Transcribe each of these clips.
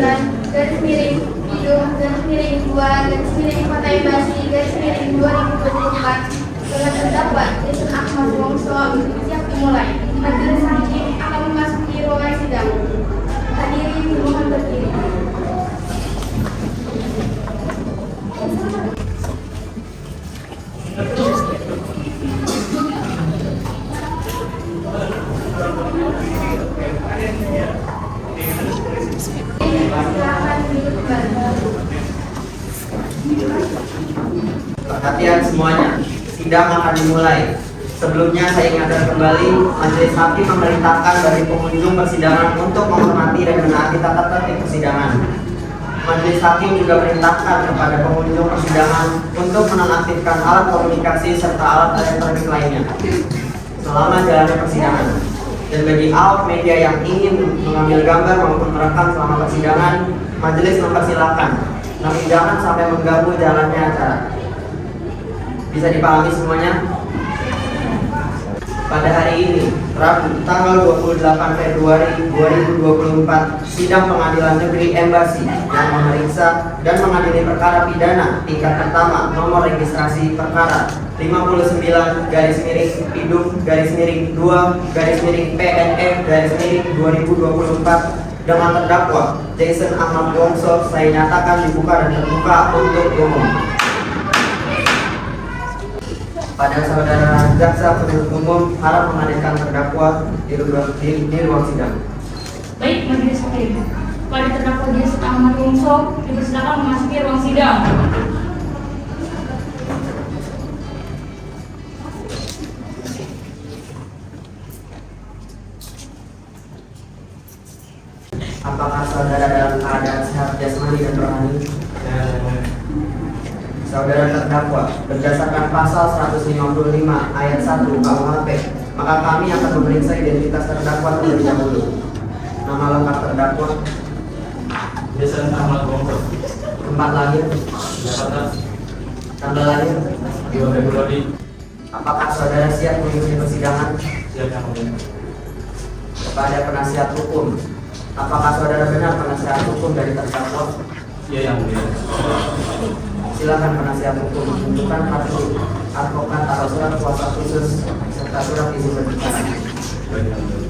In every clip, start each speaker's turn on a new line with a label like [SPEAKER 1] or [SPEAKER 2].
[SPEAKER 1] garis miring Bidung garis miring 2 garis miring Kota Embasi garis miring 2024 dengan terdakwa Jason Ahmad Wongso siap dimulai. Majelis hakim akan memasuki ruangan sidang. Hadirin dimohon berdiri.
[SPEAKER 2] Perhatian semuanya, sidang akan dimulai. Sebelumnya saya ingatkan kembali, majelis hakim memerintahkan dari pengunjung persidangan untuk menghormati dan menaati tata tertib persidangan. Majelis hakim juga perintahkan kepada pengunjung persidangan untuk menonaktifkan alat komunikasi serta alat elektronik lainnya selama jalannya persidangan. Dan bagi awak media yang ingin mengambil gambar maupun merekam selama persidangan, majelis mempersilahkan, namun jangan sampai mengganggu jalannya acara. Bisa dipahami semuanya? Pada hari ini, Rabu, tanggal 28 Februari 2024, sidang pengadilan negeri Embasi yang memeriksa dan mengadili perkara pidana tingkat pertama nomor registrasi perkara 59 garis miring Pidum garis miring 2 garis miring PNE garis miring 2024 dengan terdakwa Jason Ahmad Wongso saya nyatakan dibuka dan terbuka untuk umum. Pada saudara jaksa penuntut umum harap menghadirkan terdakwa di ruang sidang.
[SPEAKER 3] Baik, majelis hakim. Pada terdakwa Jason Ahmad Wongso dipersilakan memasuki ruang sidang.
[SPEAKER 2] Apakah saudara dalam keadaan sehat jasmani dan rohani? Saudara terdakwa berdasarkan pasal 155 ayat 1 KUHP, maka kami akan memeriksa identitas terdakwa terlebih dahulu. Nama lengkap terdakwa
[SPEAKER 4] Jason Ahmad Wongso,
[SPEAKER 2] tempat lahir,
[SPEAKER 4] Jakarta,
[SPEAKER 2] tanggal lahir.
[SPEAKER 4] 2 Februari.
[SPEAKER 2] Apakah saudara siap mengikuti persidangan?
[SPEAKER 4] Siap yang mulia.
[SPEAKER 2] Kepada penasihat hukum, apakah saudara benar penasihat hukum dari terdakwa?
[SPEAKER 4] Iya yang mulia.
[SPEAKER 2] Silakan penasihat hukum menunjukkan kartu advokat atau surat kuasa khusus serta surat izin berbicara.
[SPEAKER 4] Baik yang mulia.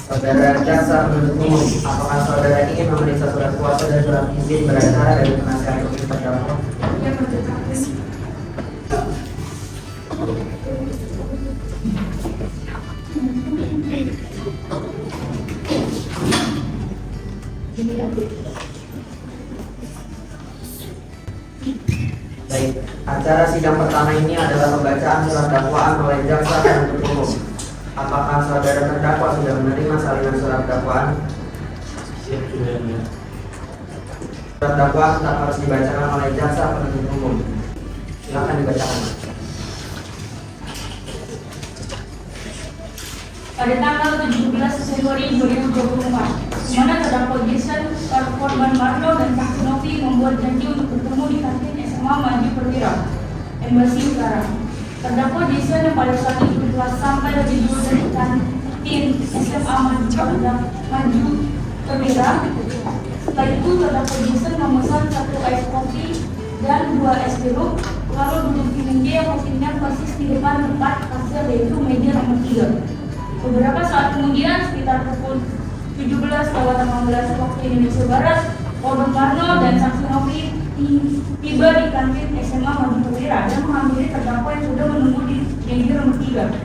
[SPEAKER 2] Saudara jaksa penuntut umum, apakah saudara ingin memeriksa surat kuasa dan surat izin beracara dari penasihat hukum terdakwa?
[SPEAKER 3] Ya, majelis hakim.
[SPEAKER 2] Baik, acara sidang pertama ini adalah pembacaan surat dakwaan oleh jaksa penuntut umum. Apakah saudara terdakwa sudah menerima salinan surat dakwaan?
[SPEAKER 4] Siap juga yang mulia.
[SPEAKER 2] Surat dakwaan tetap harus dibacakan oleh jaksa penuntut umum. Silakan dibacakan.
[SPEAKER 3] Pada tanggal 17 Februari 2024, di mana terdakwa Jason, korban Marlo dan saksi Novi membuat janji untuk bertemu di kantin SMA Maju Perwira, Embasi Utara. Terdakwa Jason yang pada saat itu telah sampai lebih dulu dari kantin SMA Maju Perwira. Setelah itu terdakwa Jason memesan 1 es kopi dan 2 es jeruk, lalu duduk di meja yang posisinya persis di depan tempat kasir, yaitu meja nomor 3. Beberapa saat kemudian, sekitar pukul 17:18 waktu Indonesia Barat, korban Marno dan saksi Novi tiba di kantin SMA Maju Perwira dan menghampiri terdakwa yang sudah menunggu di meja nomor 3.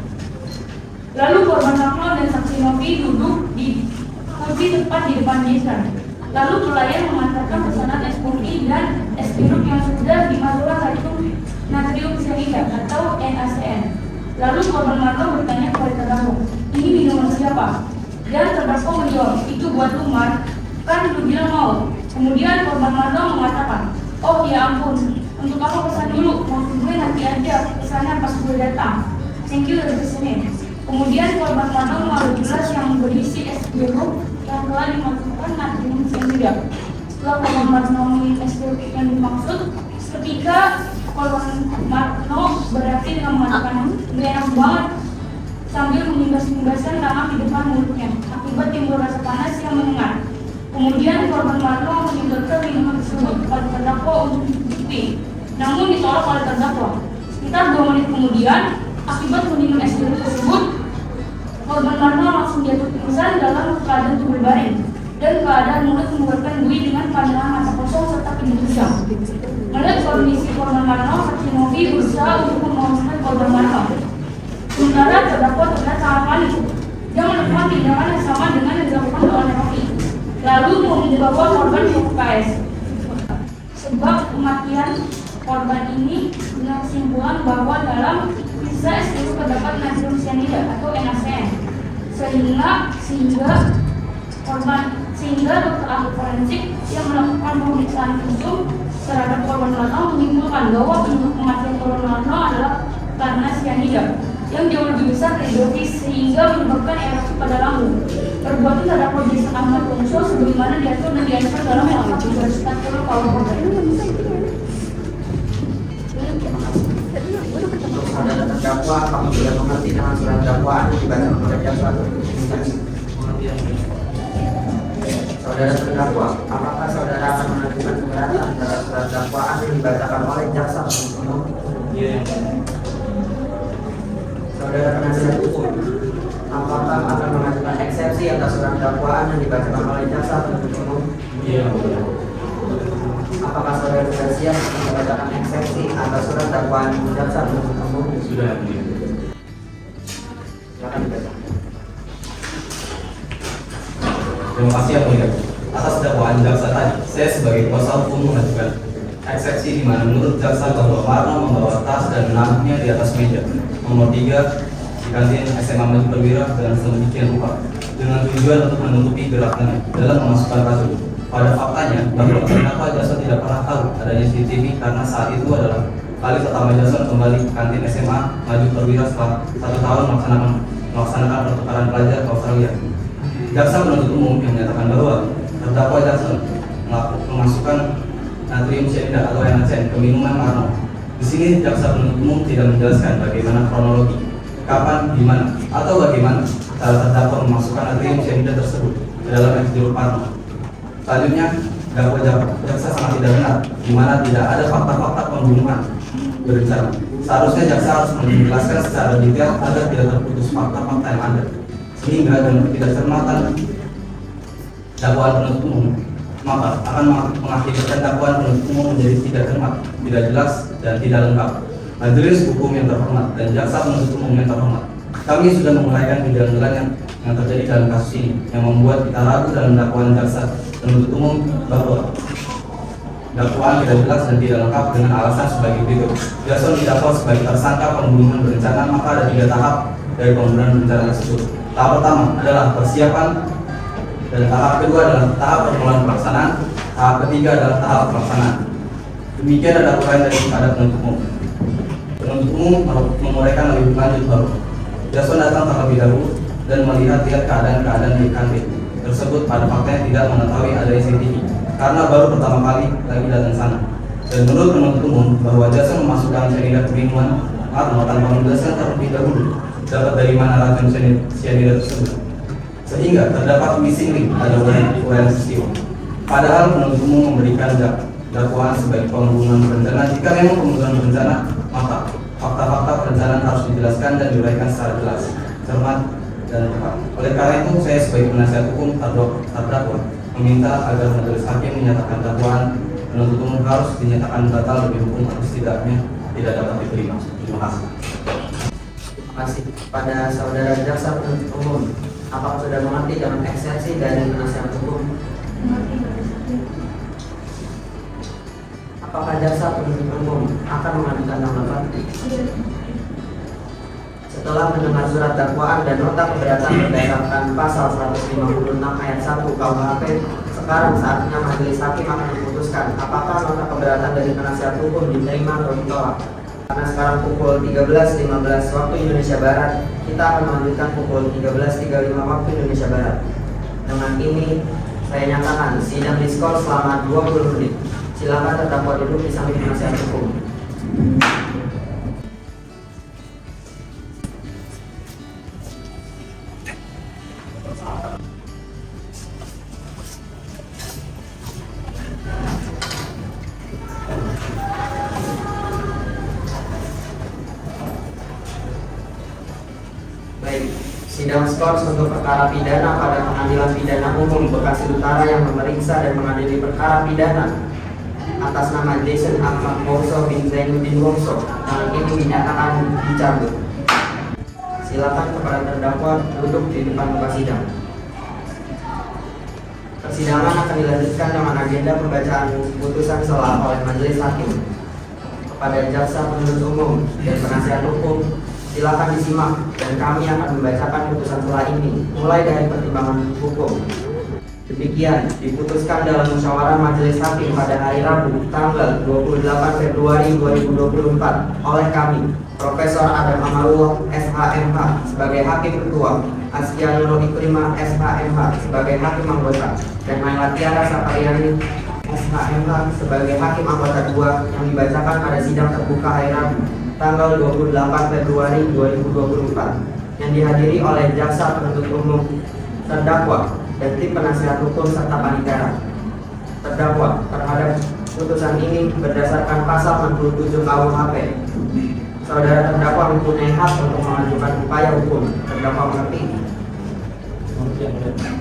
[SPEAKER 3] Lalu korban Marno dan saksi Novi duduk di kursi tepat di depan Jason. Lalu pelayan mengantarkan pesanan es kopi dan es jeruk yang sudah dimasukkan natrium cyanida atau NaCN. Lalu korban Marno bertanya kepada terdakwa, "Ini minuman siapa?" Dan terdakwa menjawab, "Itu buat lu, Mar. Kan lu bilang mau." Kemudian korban Marno mengatakan, "Oh ya ampun, untuk apa pesan dulu? Maksud gue nanti aja pesannya pas gue datang. Thank you udah pesenin." Kemudian korban Marno mengambil gelas yang berisi es jeruk yang telah dimasukkan natrium cyanida. Setelah korban Marno minum es jeruk yang dimaksud, ketika korban Marno berarti dengan mengatakan, "Gak enak banget." sambil mengimbas-imbaskan tangan di depan mulutnya. Akibat timbul rasa panas yang menyengat. Kemudian korban Marno menyodorkan minuman tersebut kepada terdakwa untuk dicuci, namun ditolak oleh terdakwa. Sekitar 2 menit kemudian, akibat meminum es jeruk tersebut, korban Marno langsung jatuh pingsan dalam keadaan tubuh baring dan keadaan mulut mengeluarkan buih dengan pandangan mata kosong serta pingsan. Melihat kondisi korban Marno, saksi Novi berusaha untuk menolong korban Marno. Sementara terdakwa terlihat sangat panik. Dia melakukan tindakan yang sama dengan yang dilakukan oleh Novi, lalu membawa korban ke UKS. Sebab kematian korban ini dengan kesimpulan bahwa dalam sisa es jeruk terdapat natrium cyanida atau NaCN, sehingga dokter ahli forensik yang melakukan pemeriksaan visum terhadap korban Marno menyimpulkan bahwa penyebab kematian korban Marno adalah karena cyanida yang jauh lebih besar dari dosis sehingga menyebabkan erupsi pada lambung. Perbuatan terdakwa Jason Ahmad Wongso sebagaimana diatur dan diatur dalam pasal 340 KUHP.
[SPEAKER 2] Untuk saudara terdakwa, kamu sudah mengerti dengan surat dakwaan yang dibacakan oleh jaksa? Saudara terdakwa, apakah saudara akan mengajukan keberatan terhadap surat dakwaan yang dibacakan oleh jaksa penuntut umum?
[SPEAKER 4] Iya.
[SPEAKER 2] Saudara penasihat hukum, apakah akan mengajukan eksepsi atas surat dakwaan yang dibacakan oleh jaksa penuntut umum?
[SPEAKER 4] Iya.
[SPEAKER 2] Apakah saudara sudah siap untuk membacakan eksepsi atas surat dakwaan jaksa penuntut umum?
[SPEAKER 4] Sudah.
[SPEAKER 2] Silakan dibaca.
[SPEAKER 5] Terima kasih yang mulia. Atas dakwaan jaksa tadi, saya sebagai kuasa hukum mengajukan eksepsi di mana menurut jaksa bahwa Marno membawa tas dan menaruhnya di atas meja nomor 3 di kantin SMA Maju Perwira dengan sedemikian rupa dengan tujuan untuk menutupi geraknya dalam memasukkan racun. Pada faktanya bahwa terdakwa Jason tidak pernah tahu adanya CCTV karena saat itu adalah kali pertama Jason kembali ke kantin SMA Maju Perwira setelah 1 tahun melaksanakan pertukaran pelajar ke Australia. Jaksa penuntut umum yang menyatakan bahwa terdakwa Jason memasukkan natrium cyanida atau NaCN ke minuman Marno. Di sini jaksa penuntut umum tidak menjelaskan bagaimana kronologi, kapan, di mana, atau bagaimana cara terdakwa memasukkan natrium cyanida tersebut ke dalam es jeruk Marno. Selanjutnya, dakwa jaksa sangat tidak benar, di mana tidak ada fakta-fakta pembunuhan berencana. Seharusnya jaksa harus menjelaskan secara detail agar tidak terputus fakta-fakta yang ada, sehingga dengan ketidakcermatan dakwaan penuntut umum maka akan mengakibatkan dakwaan penuntut umum menjadi tidak cermat, tidak jelas, dan tidak lengkap. Majelis hukum yang terhormat dan jaksa penuntut umum yang terhormat, kami sudah menguraikan kejanggalan yang terjadi dalam kasus ini yang membuat kita ragu dalam dakwaan jaksa penuntut umum bahwa dakwaan tidak jelas dan tidak lengkap dengan alasan sebagai berikut. Jason didakwa sebagai tersangka pembunuhan berencana, maka ada 3 tahap dari pembunuhan berencana tersebut. Tahap pertama adalah persiapan, dan tahap kedua adalah tahap permulaan pelaksanaan, tahap ketiga adalah tahap pelaksanaan. Demikian ada uraian dari kepada penuntut umum. Penuntut umum menguraikan lebih lanjut bahwa Jason datang terlebih dahulu dan melihat-lihat keadaan-keadaan di kantin tersebut. Pada faktanya tidak mengetahui adanya CCTV karena baru pertama kali lagi datang sana. Dan menurut penuntut umum bahwa Jason memasukkan cyanida ke minuman Marno tanpa menjelaskan terlebih dahulu dapat dari mana racun cyanida tersebut, sehingga terdapat missing link pada uraian peristiwa. Padahal penuntut umum memberikan dakwaan sebagai pembunuhan berencana. Jika memang pembunuhan berencana, maka fakta-fakta perencanaan harus dijelaskan dan diuraikan secara jelas, cermat, dan tepat. Oleh karena itu, saya sebagai penasihat hukum terdakwa meminta agar majelis hakim menyatakan dakwaan penuntut umum harus dinyatakan batal demi hukum atau setidaknya tidak dapat diterima. Terima kasih.
[SPEAKER 2] Terima kasih kepada saudara jaksa penuntut umum. Apakah sudah mengerti dengan eksepsi dari penasihat hukum? Apakah jaksa penuntut umum akan mengajukan tanggapan? Setelah mendengar surat dakwaan dan nota keberatan berdasarkan pasal 156 ayat 1 KUHP, sekarang saatnya majelis hakim akan memutuskan apakah nota keberatan dari penasihat hukum diterima atau ditolak. Karena sekarang pukul 13.15 waktu Indonesia Barat, kita akan melanjutkan pukul 13.35 waktu Indonesia Barat. Dengan ini, saya nyatakan sidang diskors selama 20 menit. Silakan terdakwa duduk di samping penasihat hukum. sidang skors untuk perkara pidana pada Pengadilan Pidana Umum Bekasi Utara yang memeriksa dan mengadili perkara pidana atas nama Jason Ahmad Wongso bin Zainuddin Wongso yang ini dinyatakan dicabut. Silakan kepada terdakwa duduk di depan muka sidang. Persidangan akan dilanjutkan dengan agenda pembacaan putusan sela oleh majelis hakim. Kepada jaksa penuntut umum dan penasihat hukum, silakan disimak dan kami akan membacakan putusan sela ini mulai dari pertimbangan hukum. Demikian diputuskan dalam musyawarah majelis hakim pada hari Rabu tanggal 28 Februari 2024 oleh kami, Profesor Adam Amarullah SHMH sebagai Hakim Ketua, Askia Nurul Ikrimah SHMH sebagai Hakim Anggota, dan Naila Tiara Sapariani SHMH sebagai Hakim Anggota 2 yang dibacakan pada sidang terbuka hari Rabu tanggal 28 Februari 2024 yang dihadiri oleh jaksa penuntut umum, terdakwa, dan tim penasihat hukum serta panitia. Terdakwa terhadap putusan ini berdasarkan pasal 67 KUHP. Saudara terdakwa mempunyai hak untuk mengajukan upaya hukum. Terdakwa mengerti?
[SPEAKER 4] Mengerti yang mulia.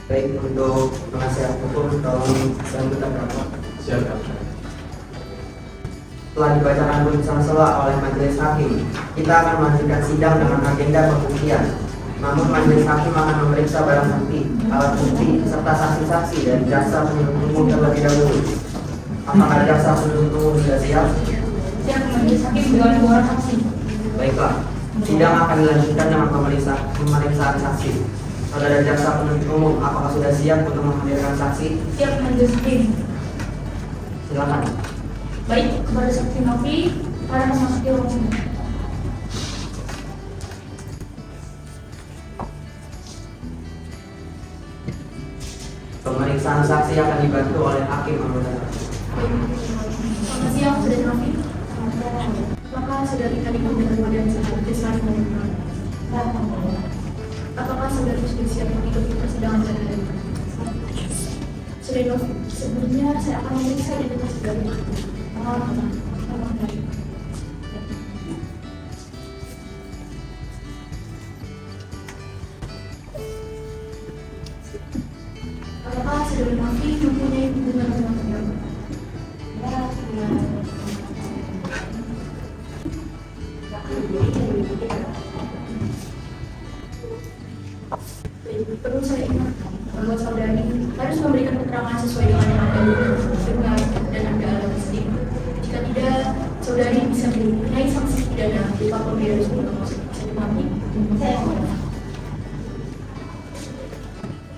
[SPEAKER 2] Baik, untuk penasihat hukum tolong sambut terdakwa.
[SPEAKER 4] Silakan.
[SPEAKER 2] Setelah dibacakan putusan sela oleh majelis hakim, kita akan melanjutkan sidang dengan agenda pembuktian. Namun majelis hakim akan memeriksa barang bukti, alat bukti, serta saksi-saksi dan jaksa penuntut umum terlebih dahulu. Apakah jaksa penuntut umum sudah siap?
[SPEAKER 3] Siap majelis hakim dengan dua saksi.
[SPEAKER 2] Baiklah, sidang akan dilanjutkan dengan pemeriksaan saksi. Saudara jaksa penuntut umum, apakah sudah siap untuk menghadirkan saksi?
[SPEAKER 3] Siap majelis hakim.
[SPEAKER 2] Silakan.
[SPEAKER 3] Baik, kepada saksi Novi, para memasuki ruang sidang.
[SPEAKER 2] Pemeriksaan saksi akan dibantu oleh hakim anggota.
[SPEAKER 1] Selamat siang, Saudara Novi. Apakah saudara kita dengan badan sehat Islam dan apakah saudara sudah siap mengikuti persidangan pada hari ini? Saudara Novi, sebelumnya saya akan memeriksa identitas saudara. Apakah saudara Novi mempunyai hubungan dengan saudara? Perlu saya ingatkan bahwa saudari harus memberikan keterangan sesuai dengan yang ada dengar dan ada alat bukti. Jika tidak, saudari bisa dimintai sanksi pidana berupa pemberian sebelum masuk mati.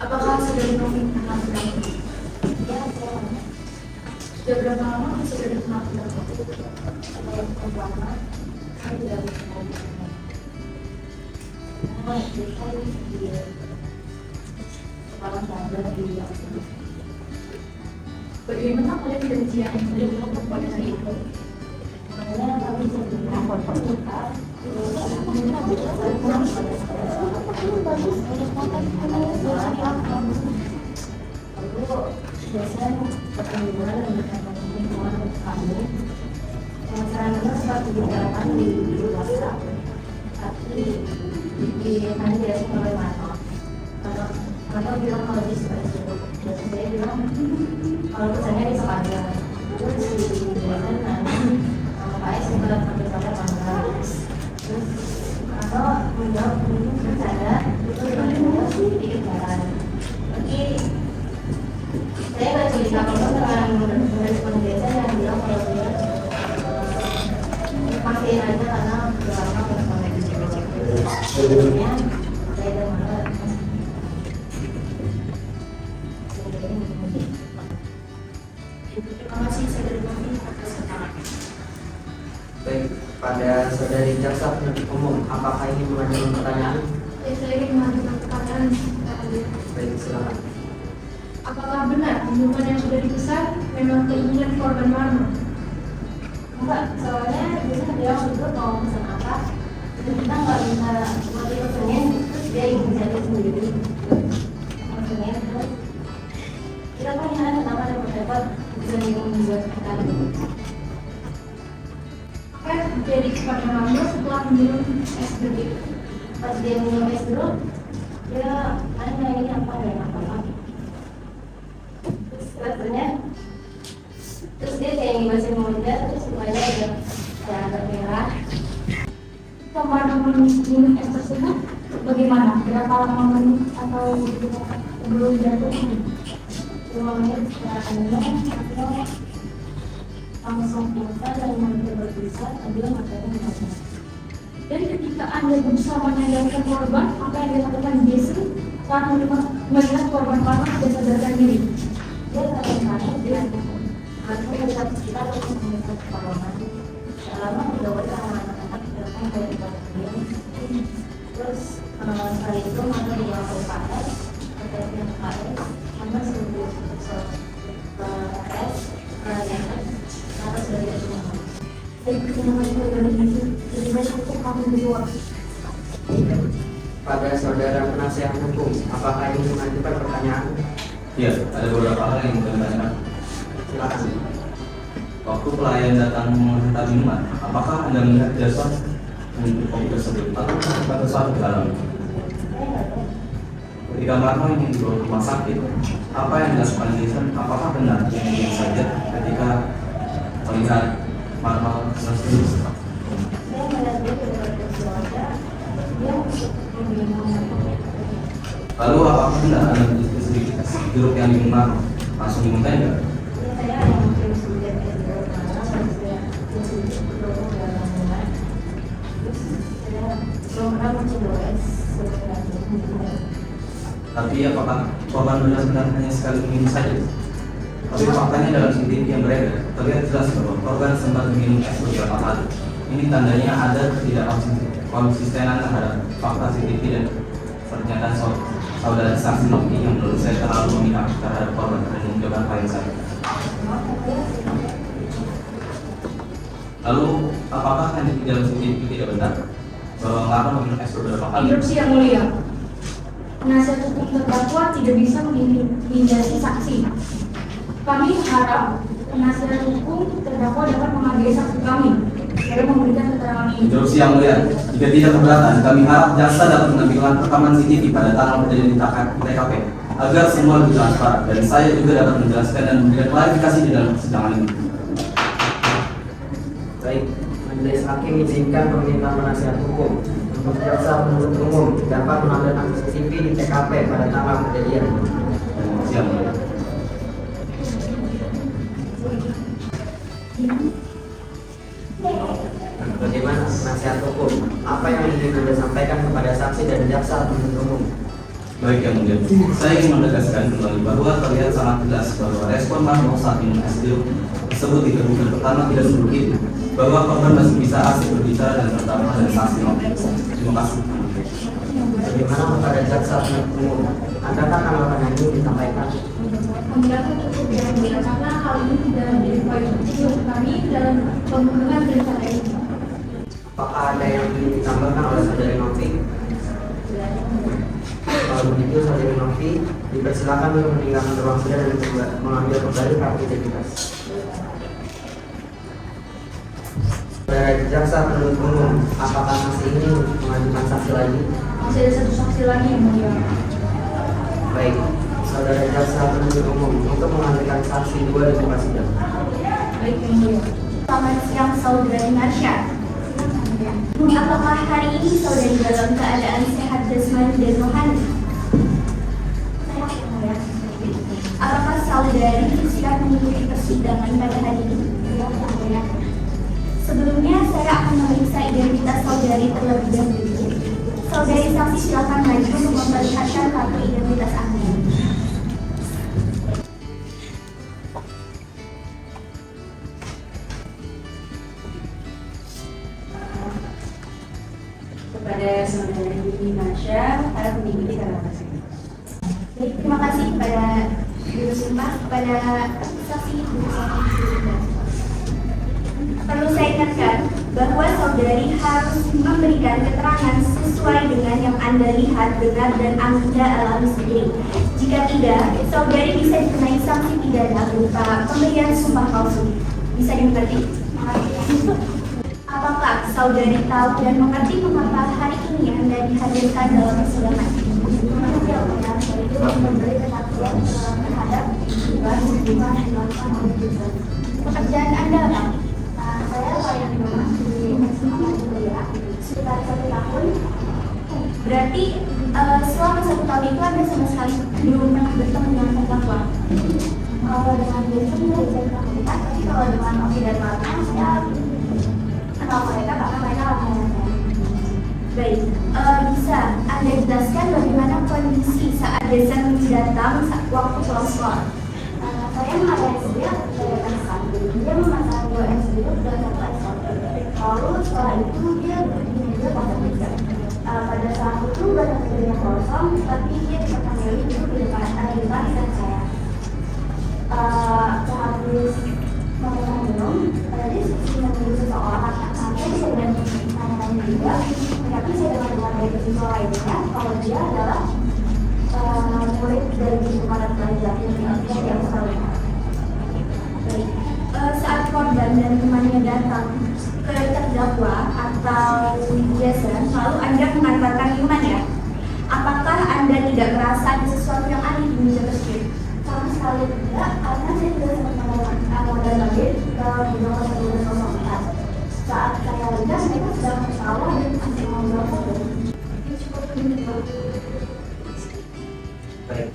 [SPEAKER 1] Apakah saudari Novi pernah berangkat? Sudah berapa lama saudari pernah berangkat? Bagaimana kalian berjanjian untuk pada hari itu?
[SPEAKER 6] Karena bilang kalau dia seperti itu, dan saya bilang kalau pesannya di sepanjang terus dibilang makanya saya sampai pangkal terus atau menjawab bercanda itu dengan sedikit jalan. Jadi saya nggak cerita kalau dengan respon biasa yang bilang kalau dia pastiin aja karena udah lama bersamai di cek-cek sebelumnya saya udah malah.
[SPEAKER 1] Terima kasih saudara Novi atas keterangan.
[SPEAKER 2] Baik, pada saudari jaksa penuntut umum, apakah ini mengajukan pertanyaan?
[SPEAKER 1] Saya ingin mengajukan pertanyaan.
[SPEAKER 2] Baik, silakan.
[SPEAKER 1] Apakah benar pembunuhan yang sudah dipesan memang keinginan korban Marno?
[SPEAKER 6] Enggak, soalnya biasanya dia itu mau pesan apa dan kita nggak bisa buat dia pesenin terus dia ingin jadi sendiri pesenin terus kita kan heran kenapa dapat bisa membuat kita
[SPEAKER 1] Apa yang terjadi kepada Marno
[SPEAKER 3] minum es jeruk.
[SPEAKER 6] Pas dia minum es jeruk, dia ini apa terus rasanya, terus dia kayak ngibasin mulutnya, terus mukanya agak merah.
[SPEAKER 3] Pemarna minum es tersebut bagaimana? Berapa lama minum atau sebelum jatuh?
[SPEAKER 6] 5 menit setelah minum, atau langsung pingsan dan mulutnya berbusa sambil matanya merah.
[SPEAKER 3] Dan ketika Anda berusaha menyadarkan korban, apa yang dilakukan Jason saat melihat korban panas dan sadarkan diri?
[SPEAKER 6] Dia kadang-kadang dia langsung melihat kita untuk melihat korban. Selama bergaul sama anak-anak datang dari tempat dia, terus setelah itu maka dia ke KS, ke KS, sama sebelum KS, atas dari itu.
[SPEAKER 2] Pada saudara penasihat hukum, apakah ingin mengajukan pertanyaan?
[SPEAKER 5] Iya, ada beberapa hal yang ingin kami tanyakan.
[SPEAKER 2] Silakan.
[SPEAKER 5] Waktu pelayan datang menghantar minuman, apakah Anda melihat Jason untuk kopi tersebut atau pada saat di dalam? Ketika Marno ingin dibawa ke rumah sakit, apa yang dilakukan Jason? Apakah benar yang ingin saja ketika melihat Marno tersebut?
[SPEAKER 6] Saya melihat dia berada di keluarga, dia minum.
[SPEAKER 5] Lalu apakah benar Anda mencicipi sedikit jeruk yang diminum Marno? Langsung diminta enggak?
[SPEAKER 6] Saya yang mungkin sudah terlalu lama, dan saya sudah dalam bulan. Terus saya belum pernah mencoba es sebenarnya.
[SPEAKER 5] Tapi apakah korban benar-benar hanya sekali minum saja? Tapi faktanya dalam CCTV yang beredar terlihat jelas bahwa korban sempat minum es beberapa kali. Ini tandanya ada ketidakkonsistenan terhadap fakta CCTV dan pernyataan saudara saksi Novi yang menurut saya terlalu memihak terhadap korban dan menunjukkan klien saya. Lalu apakah hanya di dalam CCTV tidak benar bahwa Marno meminum es beberapa kali?
[SPEAKER 3] Interupsi yang mulia. Penasihat hukum terdakwa tidak bisa mengintimidasi saksi. Kami harap penasihat hukum terdakwa dapat menghargai saksi kami dalam memberikan keterangan ini.
[SPEAKER 5] Interupsi yang mulia, jika tidak keberatan, kami harap jaksa dapat mengambilkan rekaman CCTV pada tanggal kejadian di TKP agar semua lebih transparan dan saya juga dapat menjelaskan dan memberikan klarifikasi di dalam persidangan ini.
[SPEAKER 2] Baik, majelis hakim izinkan permintaan penasihat hukum untuk jaksa penuntut umum dapat menampilkan CCTV di TKP pada tanggal kejadian.
[SPEAKER 5] Siang mulia.
[SPEAKER 2] Bagaimana penasihat hukum? Apa yang ingin Anda sampaikan kepada saksi dan jaksa penuntut umum?
[SPEAKER 5] Baik yang mulia, saya ingin menegaskan kembali bahwa terlihat sangat jelas bahwa respon Marno saat minum es jeruk tersebut di kedudukan pertama tidak seperti itu, bahwa korban masih bisa asik berbicara dan terutama dari saksi Novi. Terima kasih.
[SPEAKER 2] Bagaimana kepada jaksa penuntut umum? Adakah tanggapan ini disampaikan?
[SPEAKER 3] Penjelasan cukup yang mulia karena hal ini tidak menjadi poin penting kami dalam pembunuhan rencana ini.
[SPEAKER 2] Apakah ada yang ingin ditambahkan oleh saudari Novi? Kalau begitu, saudari Novi dipersilakan untuk meninggalkan ruang sidang dan mengambil kembali kartu identitas. Saudara jaksa penuntut umum, apakah masih ingin mengajukan saksi lagi?
[SPEAKER 3] Masih ada satu saksi lagi yang mulia.
[SPEAKER 2] Baik, saudara jaksa penuntut umum untuk mengambilkan saksi 2 di muka sidang.
[SPEAKER 3] Baik yang mulia.
[SPEAKER 1] Selamat siang saudari Marsha. Apakah hari ini saudari dalam keadaan sehat jasmani dan rohani? Apakah saudari siap mengikuti persidangan pada hari ini? Sebelumnya saya akan memeriksa identitas saudari terlebih dahulu. Saudari saksi silakan maju untuk memperlihatkan kartu identitas Anda.
[SPEAKER 6] Kepada saudari Marsha, harap mengikuti kata kasih.
[SPEAKER 1] Baik, terima kasih kepada Guru Sumpah, kepada saksi Guru Sumpah. Perlu saya ingatkan bahwa saudari harus memberikan keterangan sesuai dengan yang Anda lihat, dengar, dan Anda alami sendiri. Jika tidak, saudari bisa dikenai sanksi pidana berupa pemberian sumpah palsu. Bisa dimengerti? Apakah saudari tahu dan mengerti mengapa hari ini Anda dihadirkan dalam persidangan.
[SPEAKER 6] Mengerti apa ya, yaitu memberi kesaksian terhadap hubungan yang dilakukan oleh Jason.
[SPEAKER 1] Pekerjaan Anda apa?
[SPEAKER 6] Saya pelayan di rumah di SMA Kuliah sekitar 1 tahun.
[SPEAKER 1] Berarti selama 1 tahun itu Anda sama sekali belum pernah bertemu dengan terdakwa.
[SPEAKER 6] Kalau dengan Jason saya bisa melihat, tapi kalau dengan Oki dan Marna saya kenal mereka karena mereka langganan saya.
[SPEAKER 1] Baik, bisa Anda jelaskan bagaimana kondisi saat Jason datang waktu pulang sekolah?
[SPEAKER 6] Saya mengadakan dia dari S1. Dia memasang 2 S dulu dan 1 S1. Lalu setelah itu dia berhenti juga pada kerja. Pada saat itu banyak kerjanya kosong, tapi dia tetap memilih itu di depan dan saya. Sehabis ngomong minum, dia memilih seseorang yang saya bisa tanya-tanya juga. Tapi saya dengar dari siswa lainnya kalau dia adalah murid dari Jumatan Pelajar yang Australia.
[SPEAKER 1] Baik, saat korban dan temannya datang ke terdakwa atau Jason, lalu Anda mengantarkan minuman ya? Apakah Anda tidak merasa ada sesuatu yang aneh di meja tersebut?
[SPEAKER 6] Sama sekali tidak, karena saya tidak sempat modal lagi ke beberapa 1204. Saat saya lihat mereka sedang bersalah dan masih ngobrol saja. Itu cukup menyebabkan.
[SPEAKER 2] Baik,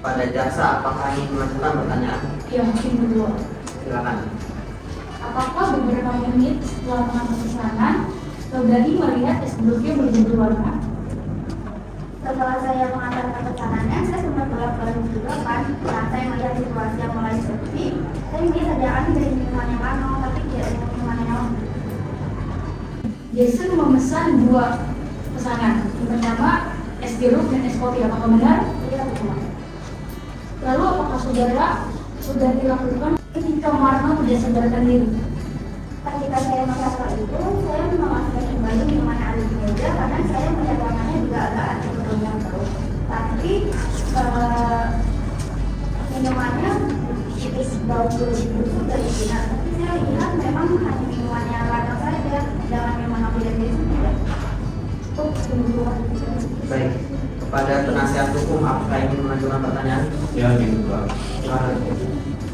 [SPEAKER 2] pada jaksa apakah ingin mengajukan pertanyaan?
[SPEAKER 3] Ya mungkin berdua.
[SPEAKER 2] Silakan.
[SPEAKER 3] Apakah beberapa menit setelah mengambil pesanan, saudari melihat es jeruknya berubah warna?
[SPEAKER 1] Setelah saya mengantarkan pesanannya, saya sempat bolak-balik juga kan. Saat saya melihat situasi yang mulai sepi, saya ingin saja dari minuman yang mana, tapi tidak ada minuman yang lain.
[SPEAKER 3] Jason memesan 2 pesanan. Yang pertama es jeruk dan es kopi. Apakah benar?
[SPEAKER 6] Iya, betul.
[SPEAKER 3] Lalu apakah saudara sudah dilakukan ketika Marno tidak sadarkan diri?
[SPEAKER 6] Ketika saya merasa itu, saya memasukkan kembali minuman yang ada di meja karena saya melihat warnanya juga agak aneh yang terus. Tapi minumannya tipis bau busuk dari Cina. Tapi saya lihat memang hanya minumannya rata saja, jangan minuman Oki dan Jason tidak.
[SPEAKER 2] Baik, kepada penasihat hukum apakah ingin mengajukan pertanyaan?
[SPEAKER 5] Ya, gitu Pak.
[SPEAKER 2] Silakan.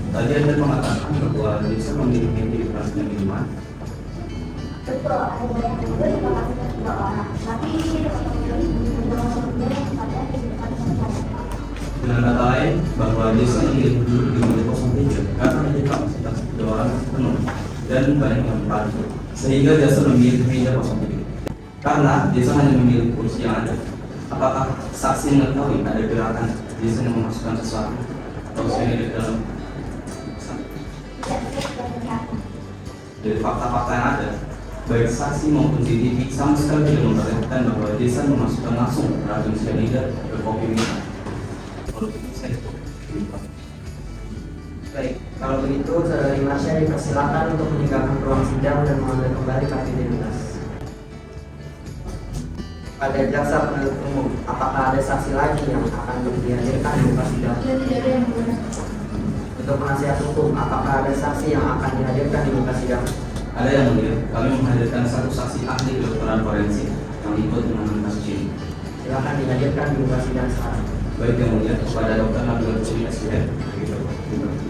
[SPEAKER 5] Tadi Anda mengatakan bahwa Jason memilih di kelasnya minuman.
[SPEAKER 6] Betul, ada banyak juga yang mengatakan 3 orang. Tapi dia dapat memilih beberapa pekerjaan yang pada di depan saya.
[SPEAKER 5] Dengan kata lain, bahwa Jason memilih duduk di meja 03 karena meja kapasitas 2 orang penuh dan banyak yang berpadu. Sehingga Jason memilih meja 03. Karena Jason hanya memilih kursi yang ada. Apakah saksi mengetahui ada gerakan Jason yang memasukkan sesuatu atau saya di dalam? Dari fakta-fakta yang ada, baik saksi maupun CCTV sama sekali tidak memperlihatkan bahwa Jason memasukkan langsung racun cyanida ke kopi minuman.
[SPEAKER 2] Baik, kalau begitu saudari Marsha dipersilakan untuk meninggalkan ruang sidang dan mengambil kembali kartu identitas. Pada jaksa penuntut umum, apakah ada saksi lagi yang akan dihadirkan di muka sidang?
[SPEAKER 1] Tidak ada yang benar.
[SPEAKER 2] Untuk penasihat hukum, apakah ada saksi yang akan dihadirkan di muka sidang?
[SPEAKER 5] Ada yang mulia, kami menghadirkan 1 saksi ahli kedokteran forensik yang ikut menangani kasus ini.
[SPEAKER 2] Silakan dihadirkan di muka sidang sekarang.
[SPEAKER 5] Baik yang mulia, kepada Dr. Nabila Putri SPM,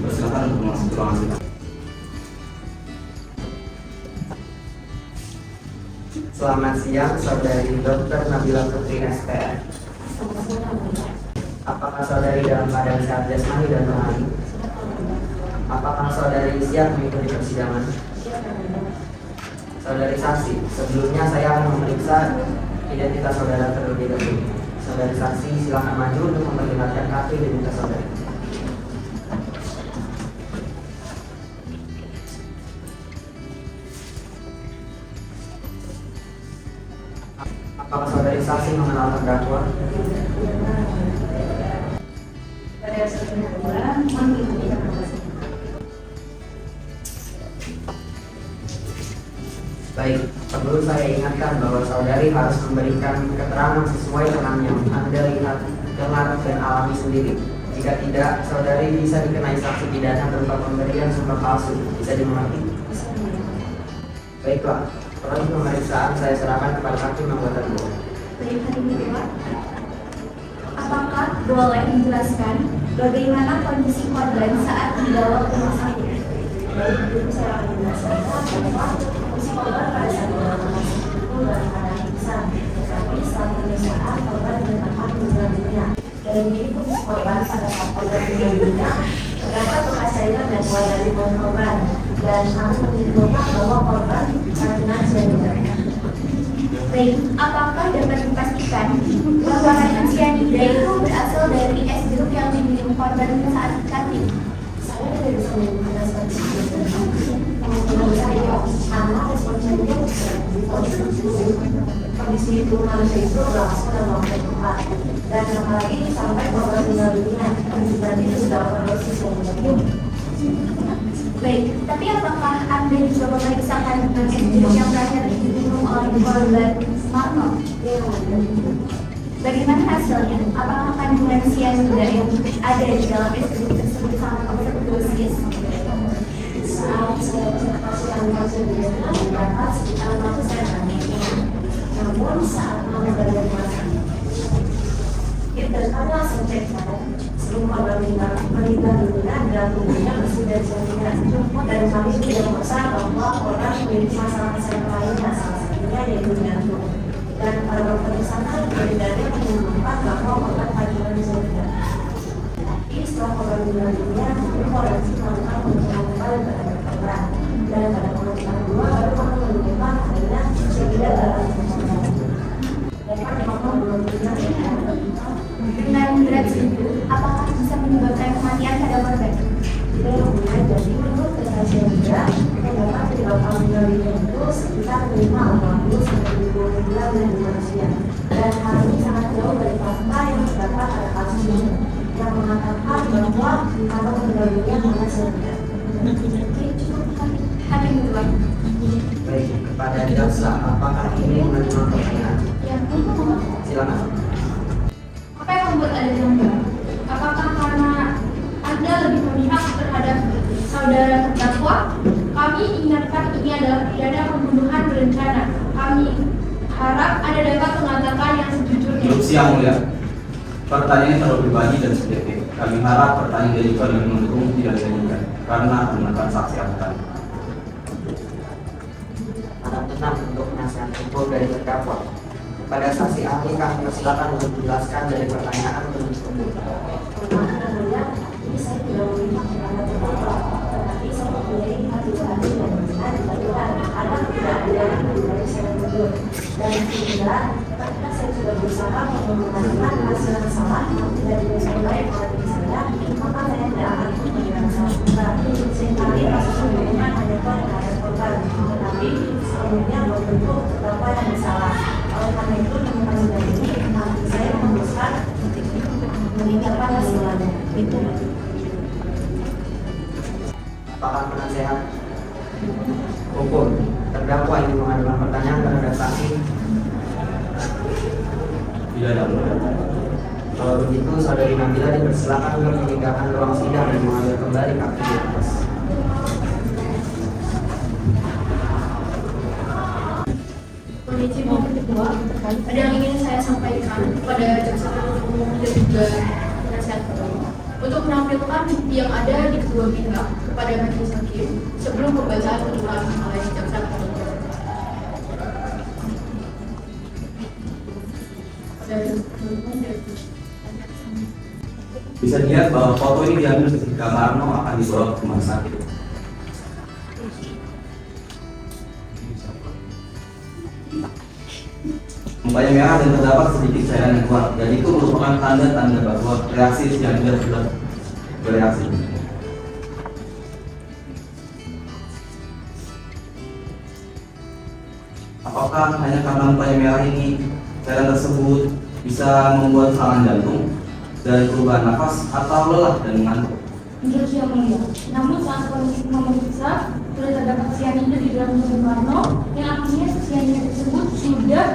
[SPEAKER 5] persilakan untuk masuk ke ruangan sidang.
[SPEAKER 2] Selamat siang, saudari Dr. Nabila Putri SPM. Apakah saudari dalam keadaan sehat jasmani dan rohani? Apakah saudari siap mengikuti persidangan? Saudari saksi, sebelumnya saya akan memeriksa identitas saudara terlebih dahulu. Saudari saksi, silakan maju untuk memperlihatkan kartu identitas saudari. Apakah saudari saksi mengenal terdakwa?
[SPEAKER 6] Pada sebelum bulan, mengikuti informasi.
[SPEAKER 2] Baik, perlu saya ingatkan bahwa saudari harus memberikan keterangan sesuai dengan yang Anda lihat, dengar, dan alami sendiri. Jika tidak, saudari bisa dikenai sanksi pidana berupa pemberian sumpah palsu. Bisa dimengerti? Baiklah, Proses pemeriksaan saya serahkan kepada hakim anggota 2.
[SPEAKER 1] Baik, Hakim Ketua. Apakah boleh menjelaskan bagaimana kondisi korban saat dibawa ke rumah sakit?
[SPEAKER 6] Baik, itu saya akan menjelaskan bahwa kondisi korban pada saat dibawa ke rumah sakit itu dalam keadaan pingsan, tetapi setelah pemeriksaan korban dinyatakan meninggal dunia. Dan ini kondisi korban pada saat korban meninggal dunia terdapat bekas cairan dan keluar dari tubuh korban, dan kami menyimpulkan bahwa korban terkena cyanida.
[SPEAKER 1] Baik, apakah dapat dipastikan bahwa racun cyanida itu berasal dari es jeruk yang diminum korban saat cutting?
[SPEAKER 6] Saya tidak bisa menyebutkan seperti itu. Menurut saya, karena respon cyanida kondisi itu manusia itu berlangsung dalam waktu yang cepat, dan apalagi sampai korban meninggal dunia, dan itu sudah overdosis cyanida.
[SPEAKER 1] Baik, tapi apakah Anda juga memeriksakan es jeruk yang terakhir diminum oleh korban Marno? Bagaimana hasilnya? Apakah kandungan cyanida yang ada di dalam es jeruk tersebut sangat overdosis?
[SPEAKER 6] Saat saya observasi kandungan cyanida terdapat sekitar 4%. Namun saat mengambil dari rumah sakit, kita langsung cek sebelum korban meninggal dunia dalam tubuhnya masih dari cyanida, dan kami sudah memeriksa bahwa korban memiliki masalah kesehatan lainnya, salah satunya yaitu jantung. Dan pada waktu di sana beredarnya menyebutkan bahwa korban kandungan cyanida. Tapi setelah korban meninggal dunia, forensik melakukan pemeriksaan kembali terhadap korban, dan pada pemeriksaan kedua baru kami menemukan adanya cyanida dalam tubuh korban. Dan pada waktu belum
[SPEAKER 1] Dengan berat itu, apakah bisa menyebabkan kematian pada korban?
[SPEAKER 6] tidak yang mulia, jadi menurut data cyanida terdapat penyebab meninggal dunia itu sekitar 5-40 sampai 20 mg di manusia, dan hal ini sangat jauh dari fakta yang terdapat pada kasus ini yang mengatakan bahwa kalau meninggal dunia karena cyanida.
[SPEAKER 1] Oke, cukup Hakim Ketua.
[SPEAKER 2] Baik, kepada jaksa, apakah ini menerima pertanyaan?
[SPEAKER 1] Ya,
[SPEAKER 2] Silakan.
[SPEAKER 3] Apa yang membuat ada janggal? Apakah karena Anda lebih memihak terhadap saudara terdakwa? Kami ingatkan ini adalah pidana pembunuhan berencana. Kami harap Anda dapat mengatakan yang sejujurnya.
[SPEAKER 5] Instruksi yang mulia. Pertanyaan ini terlalu pribadi dan subjektif. Kami harap pertanyaan diajukan dan mendukung tidak diajukan karena menggunakan saksi ahli.
[SPEAKER 2] Harap tenang untuk penasihat hukum dari terdakwa. Kepada saksi ahli kami persilakan untuk menjelaskan dari pertanyaan penuntut umum.
[SPEAKER 6] Yang mulia, ini saya tidak memihak terhadap terdakwa, tetapi saya mempunyai hati hati dan benar dilakukan agar tidak ada yang lebih dari saya mundur. Dan sehingga ketika saya sudah berusaha menggunakan hasil yang salah yang tidak dilakukan baik oleh diri saya, maka saya tidak akan menjadi salah besar. Seringkali kasus sebelumnya hanya terhadap korban, tetapi sebelumnya belum tentu terdakwa yang bersalah. Oleh karena itu, dengan kasus ini, nanti saya memutuskan meninggalkan hasilnya. Itu.
[SPEAKER 2] Apakah penasehat hukum terdakwa ingin mengajukan pertanyaan terhadap saksi?
[SPEAKER 5] Tidak ada mulia.
[SPEAKER 2] Kalau begitu, saudari Nabila dipersilakan untuk meninggalkan ruang sidang dan mengambil kembali kaki di atas.
[SPEAKER 3] Kondisi maupun kedua, ada yang ingin saya sampaikan kepada jaksa penuntut umum dan juga penasihat hukum untuk menampilkan bukti yang ada di kedua pihak kepada majelis hakim sebelum pembacaan ulang oleh jaksa penuntut.
[SPEAKER 5] Bisa dilihat bahwa foto ini diambil ketika Marno akan dibawa ke rumah sakit. Mukanya merah dan terdapat sedikit cairan yang keluar, dan itu merupakan tanda-tanda bahwa reaksi cyanida sudah bereaksi. Apakah hanya karena mukanya merah ini cairan tersebut bisa membuat serangan jantung dari perubahan nafas atau lelah dan mengantuk?
[SPEAKER 3] Menurut yang mulia, namun saat polisi memeriksa sudah terdapat cyanida di dalam tubuh Marno yang artinya cyanida tersebut sudah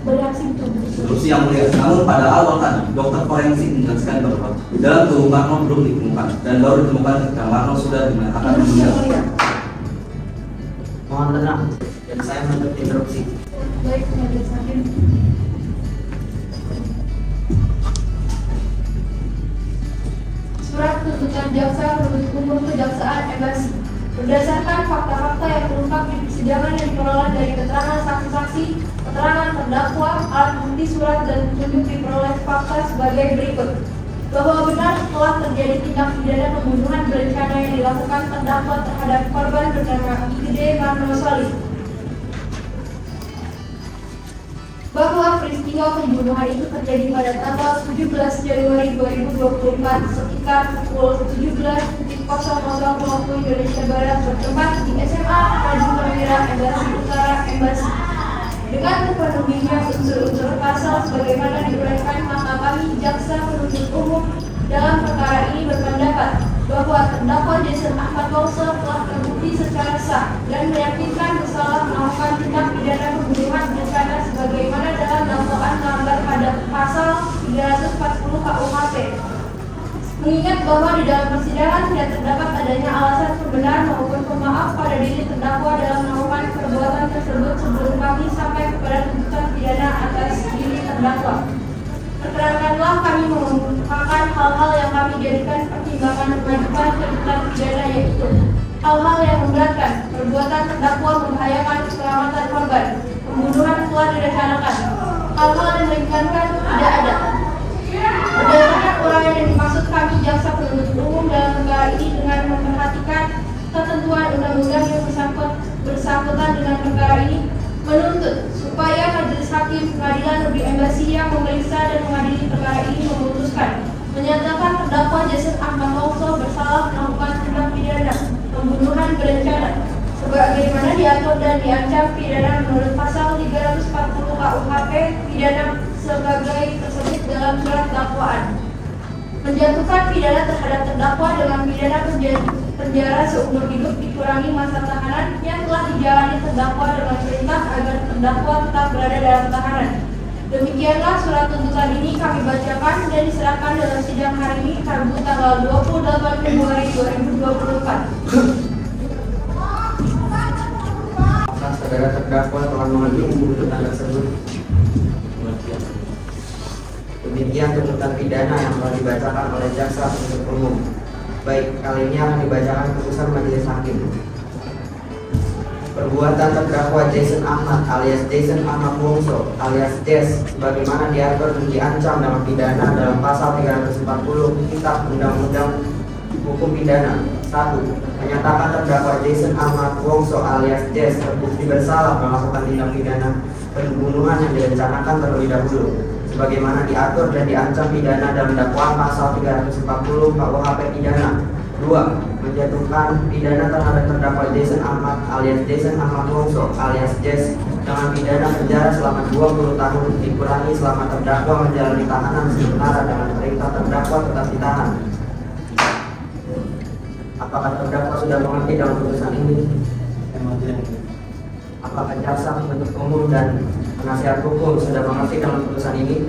[SPEAKER 3] bereaksi di tubuh.
[SPEAKER 5] Instruksi yang mulia, namun pada awal tadi dokter forensik menjelaskan bahwa di dalam tubuh Marno belum ditemukan dan baru ditemukan ketika Marno sudah dinyatakan
[SPEAKER 3] Menurut yang
[SPEAKER 5] meninggal.
[SPEAKER 3] mulia,
[SPEAKER 2] Mohon tenang. Saya menutup interupsi.
[SPEAKER 3] Baik, majelis hakim. Surat tuntutan jaksa penuntut umum Kejaksaan Embasi. Berdasarkan fakta-fakta yang terungkap di persidangan yang diperoleh dari keterangan saksi-saksi, keterangan terdakwa, alat bukti surat dan petunjuk diperoleh fakta sebagai berikut. Bahwa benar telah terjadi tindak pidana pembunuhan berencana yang dilakukan terdakwa terhadap korban bernama Igede Marno Solih. Bahwa peristiwa pembunuhan itu terjadi pada tanggal 17 Januari 2024 sekitar pukul 17.00 waktu Indonesia Barat bertempat di SMA Maju Perwira Embasi Utara Embasi. Dengan terpenuhinya unsur-unsur pasal sebagaimana diuraikan, maka kami jaksa penuntut umum dalam perkara ini berpendapat bahwa terdakwa Jason Ahmad Wongso telah terbukti secara sah dan meyakinkan bersalah melakukan tindak pidana pembunuhan berencana sebagaimana dalam dakwaan melanggar pada pasal 340 KUHP. Mengingat bahwa di dalam persidangan tidak terdapat adanya alasan pembenar maupun pemaaf pada diri terdakwa dalam melakukan perbuatan tersebut sebelum kami sampai kepada tuntutan pidana atas diri terdakwa. Perkenankanlah kami mengungkapkan hal-hal yang kami jadikan pertimbangan mengajukan tuntutan pidana, yaitu hal-hal yang memberatkan, perbuatan terdakwa membahayakan keselamatan korban, pembunuhan telah direncanakan, hal-hal yang meringankan tidak ada. Berdasarkan uraian yang dimaksud kami jaksa penuntut umum dalam perkara ini dengan memperhatikan ketentuan undang-undang yang bersangkutan dengan perkara ini, menuntut supaya majelis hakim pengadilan negeri Embasi yang memeriksa dan mengadili perkara ini memutuskan menyatakan terdakwa Jason Ahmad Wongso bersalah melakukan tindak pidana pembunuhan berencana sebagaimana diatur dan diancam pidana menurut pasal 340 KUHP pidana sebagai tersebut dalam surat dakwaan. Menjatuhkan pidana terhadap terdakwa dengan pidana penjara seumur hidup dikurangi masa tahanan yang telah dijalani terdakwa dengan perintah agar terdakwa tetap berada dalam tahanan. Demikianlah surat tuntutan ini kami bacakan dan diserahkan dalam sidang hari ini Rabu tanggal 28 Februari 2024.
[SPEAKER 2] Apakah saudara terdakwa telah mengambil tuntutan tersebut? Demikian tuntutan pidana yang telah dibacakan oleh jaksa penuntut umum. Baik, kali ini akan dibacakan putusan majelis hakim. Perbuatan terdakwa Jason Ahmad alias Jason Ahmad Wongso alias Des sebagaimana diatur dan diancam dalam pidana dalam pasal 340 Kitab Undang-Undang Hukum Pidana. 1. Menyatakan terdakwa Jason Ahmad Wongso alias Des terbukti bersalah melakukan tindak pidana pembunuhan yang direncanakan terlebih dahulu sebagaimana diatur dan diancam pidana dalam dakwaan pasal 340 KUHP pidana. 2. Menjatuhkan pidana terhadap terdakwa Jason Ahmad alias Jason Ahmad Wongso alias Des dengan pidana penjara selama 20 tahun dikurangi selama terdakwa menjalani tahanan sementara dengan perintah terdakwa tetap ditahan. Apakah terdakwa sudah mengerti dalam putusan ini? Apakah jaksa penuntut umum dan penasihat hukum sudah mengerti dalam putusan ini?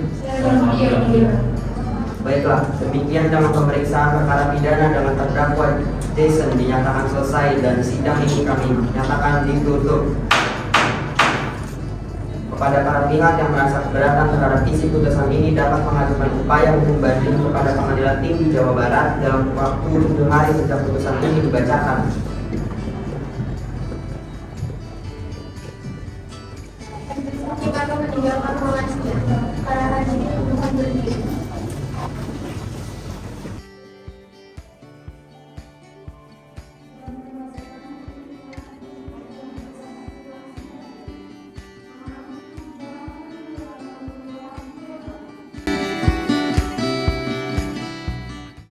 [SPEAKER 2] Baiklah, demikian dalam pemeriksaan perkara pidana dengan terdakwa Jason dinyatakan selesai dan sidang ini kami nyatakan ditutup. Kepada para pihak yang merasa keberatan terhadap isi putusan ini dapat mengajukan upaya hukum banding kepada Pengadilan Tinggi Jawa Barat dalam waktu 7 hari sejak putusan ini dibacakan.
[SPEAKER 1] Kita meninggalkan ruangan